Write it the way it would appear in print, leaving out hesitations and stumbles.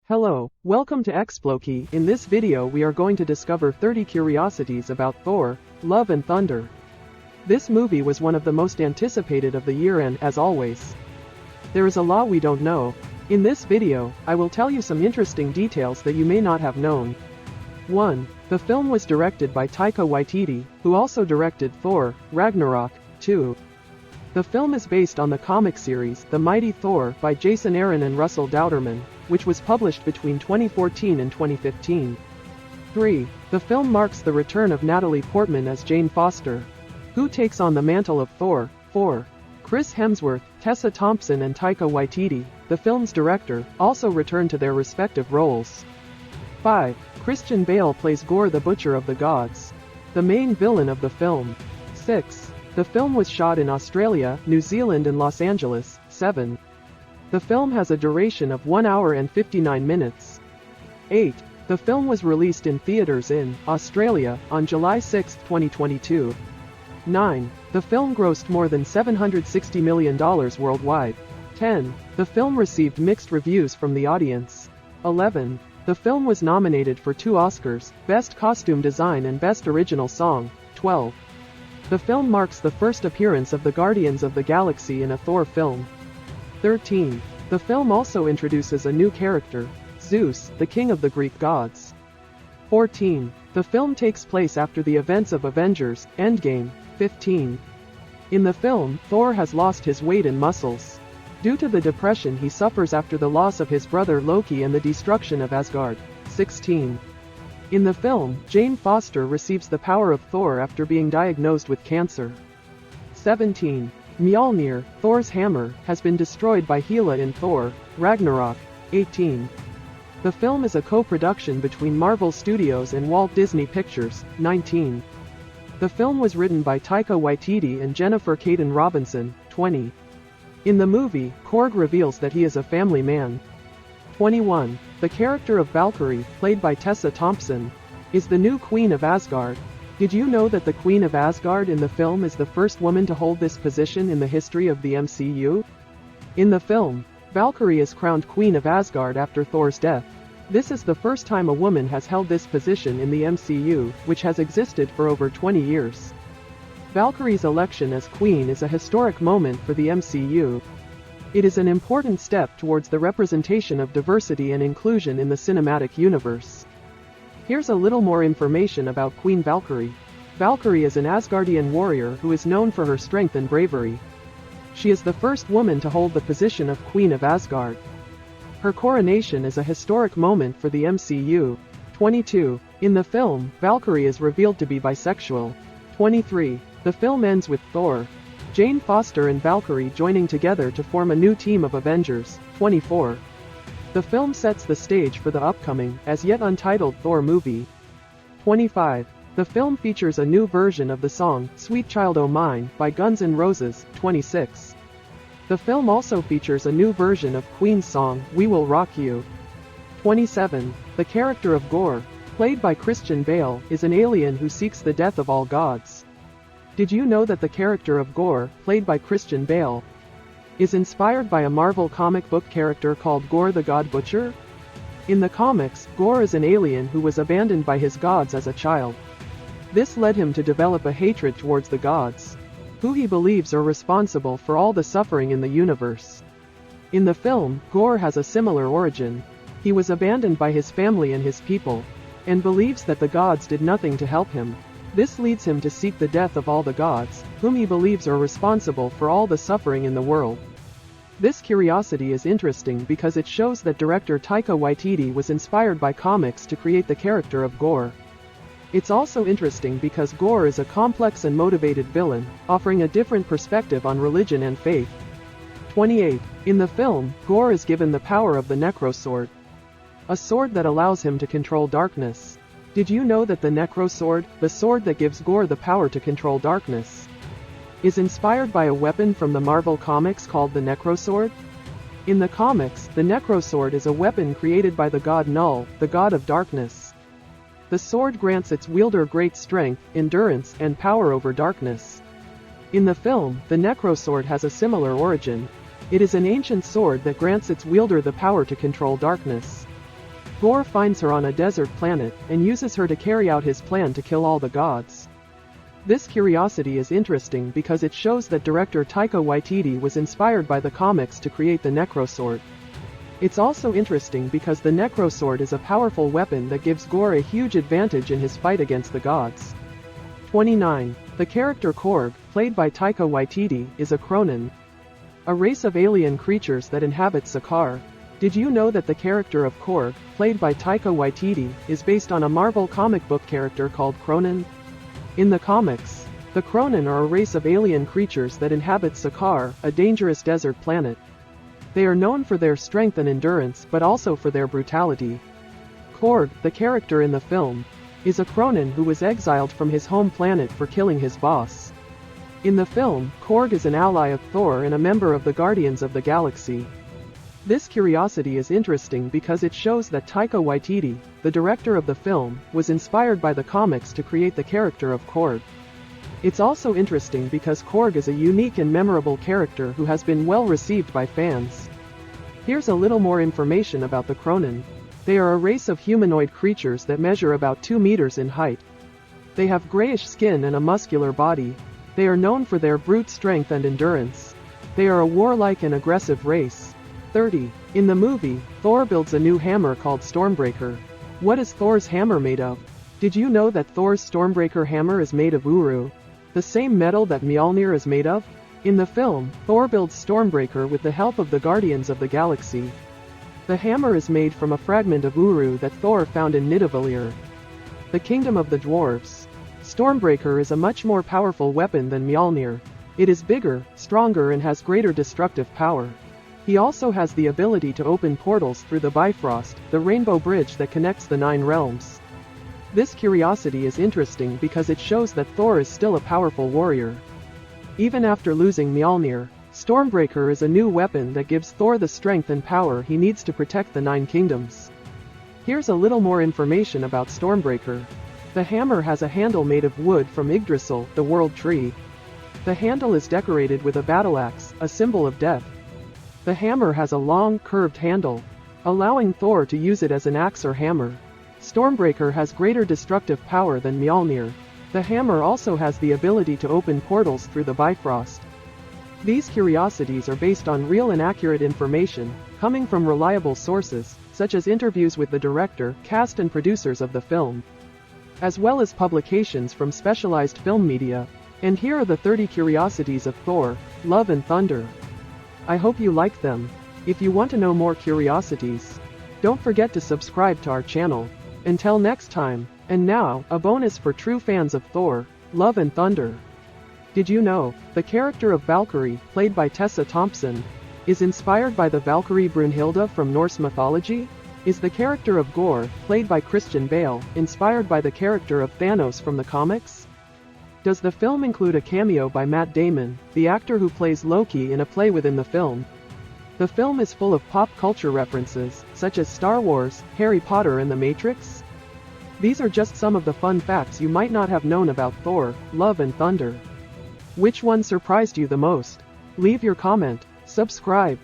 Hello, welcome to Xplooky. In this video we are going to discover 30 curiosities about Thor, Love and Thunder. This movie was one of the most anticipated of the year and, as always, there is a lot we don't know. In this video, I will tell you some interesting details that you may not have known. 1. The film was directed by Taika Waititi, who also directed Thor, Ragnarok. 2. The film is based on the comic series The Mighty Thor by Jason Aaron and Russell Dauterman, which was published between 2014 and 2015. 3. The film marks the return of Natalie Portman as Jane Foster, who takes on the mantle of Thor. 4. Chris Hemsworth, Tessa Thompson and Taika Waititi, the film's director, also return to their respective roles. 5. Christian Bale plays Gorr the Butcher of the Gods, the main villain of the film. 6. The film was shot in Australia, New Zealand and Los Angeles. 7. The film has a duration of 1 hour and 59 minutes. 8. The film was released in theaters in Australia on July 6, 2022. 9. The film grossed more than $760 million worldwide. 10. The film received mixed reviews from the audience. 11. The film was nominated for 2 Oscars, Best Costume Design and Best Original Song. 12. The film marks the first appearance of the Guardians of the Galaxy in a Thor film. 13. The film also introduces a new character, Zeus, the king of the Greek gods. 14. The film takes place after the events of Avengers: Endgame. 15. In the film, Thor has lost his weight and muscles due to the depression he suffers after the loss of his brother Loki and the destruction of Asgard. 16. In the film, Jane Foster receives the power of Thor after being diagnosed with cancer. 17. Mjolnir, Thor's hammer, has been destroyed by Hela in Thor, Ragnarok. 18. The film is a co-production between Marvel Studios and Walt Disney Pictures. 19. The film was written by Taika Waititi and Jennifer Caden Robinson. 20. In the movie, Korg reveals that he is a family man. 21. The character of Valkyrie, played by Tessa Thompson, is the new Queen of Asgard. Did you know that the Queen of Asgard in the film is the first woman to hold this position in the history of the MCU? In the film, Valkyrie is crowned Queen of Asgard after Thor's death. This is the first time a woman has held this position in the MCU, which has existed for over 20 years. Valkyrie's election as Queen is a historic moment for the MCU. It is an important step towards the representation of diversity and inclusion in the cinematic universe. Here's a little more information about Queen Valkyrie. Valkyrie is an Asgardian warrior who is known for her strength and bravery. She is the first woman to hold the position of Queen of Asgard. Her coronation is a historic moment for the MCU. 22. In the film, Valkyrie is revealed to be bisexual. 23. The film ends with Thor, Jane Foster and Valkyrie joining together to form a new team of Avengers. 24. The film sets the stage for the upcoming, as yet untitled Thor movie. 25. The film features a new version of the song, Sweet Child O' Mine, by Guns N' Roses. 26. The film also features a new version of Queen's song, We Will Rock You. 27. The character of Gorr, played by Christian Bale, is an alien who seeks the death of all gods. Did you know that the character of Gorr, played by Christian Bale, is inspired by a Marvel comic book character called Gorr the God Butcher? In the comics, Gorr is an alien who was abandoned by his gods as a child. This led him to develop a hatred towards the gods, who he believes are responsible for all the suffering in the universe. In the film, Gorr has a similar origin. He was abandoned by his family and his people, and believes that the gods did nothing to help him. This leads him to seek the death of all the gods, whom he believes are responsible for all the suffering in the world. This curiosity is interesting because it shows that director Taika Waititi was inspired by comics to create the character of Gorr. It's also interesting because Gorr is a complex and motivated villain, offering a different perspective on religion and faith. 28. In the film, Gorr is given the power of the Necro Sword, a sword that allows him to control darkness. Did you know that the Necro Sword, the sword that gives Gorr the power to control darkness, is inspired by a weapon from the Marvel comics called the Necro Sword? In the comics, the Necro Sword is a weapon created by the god Null, the god of darkness. The sword grants its wielder great strength, endurance, and power over darkness. In the film, the Necro Sword has a similar origin. It is an ancient sword that grants its wielder the power to control darkness. Gorr finds her on a desert planet and uses her to carry out his plan to kill all the gods. This curiosity is interesting because it shows that director Taika Waititi was inspired by the comics to create the Necrosword. It's also interesting because the Necrosword is a powerful weapon that gives Gorr a huge advantage in his fight against the gods. 29. The character Korg, played by Taika Waititi, is a Kronan, a race of alien creatures that inhabit Sakaar. Did you know that the character of Korg, played by Taika Waititi, is based on a Marvel comic book character called Kronan? In the comics, the Kronan are a race of alien creatures that inhabit Sakaar, a dangerous desert planet. They are known for their strength and endurance but also for their brutality. Korg, the character in the film, is a Kronan who was exiled from his home planet for killing his boss. In the film, Korg is an ally of Thor and a member of the Guardians of the Galaxy. This curiosity is interesting because it shows that Taika Waititi, the director of the film, was inspired by the comics to create the character of Korg. It's also interesting because Korg is a unique and memorable character who has been well received by fans. Here's a little more information about the Kronan. They are a race of humanoid creatures that measure about 2 meters in height. They have grayish skin and a muscular body. They are known for their brute strength and endurance. They are a warlike and aggressive race. 30. In the movie, Thor builds a new hammer called Stormbreaker. What is Thor's hammer made of? Did you know that Thor's Stormbreaker hammer is made of uru, the same metal that Mjolnir is made of? In the film, Thor builds Stormbreaker with the help of the Guardians of the Galaxy. The hammer is made from a fragment of uru that Thor found in Nidavellir, the kingdom of the dwarves. Stormbreaker is a much more powerful weapon than Mjolnir. It is bigger, stronger and has greater destructive power. He also has the ability to open portals through the Bifrost, the rainbow bridge that connects the 9 realms. This curiosity is interesting because it shows that Thor is still a powerful warrior. Even after losing Mjolnir, Stormbreaker is a new weapon that gives Thor the strength and power he needs to protect the 9 kingdoms. Here's a little more information about Stormbreaker. The hammer has a handle made of wood from Yggdrasil, the world tree. The handle is decorated with a battle axe, a symbol of death. The hammer has a long, curved handle, allowing Thor to use it as an axe or hammer. Stormbreaker has greater destructive power than Mjolnir. The hammer also has the ability to open portals through the Bifrost. These curiosities are based on real and accurate information, coming from reliable sources, such as interviews with the director, cast and producers of the film, as well as publications from specialized film media. And here are the 30 curiosities of Thor, Love and Thunder. I hope you liked them. If you want to know more curiosities, don't forget to subscribe to our channel. Until next time. And now, a bonus for true fans of Thor, Love and Thunder. Did you know, the character of Valkyrie, played by Tessa Thompson, is inspired by the Valkyrie Brunhilde from Norse mythology? Is the character of Gorr, played by Christian Bale, inspired by the character of Thanos from the comics? Does the film include a cameo by Matt Damon, the actor who plays Loki in a play within the film? The film is full of pop culture references, such as Star Wars, Harry Potter and The Matrix. These are just some of the fun facts you might not have known about Thor, Love and Thunder. Which one surprised you the most? Leave your comment, subscribe,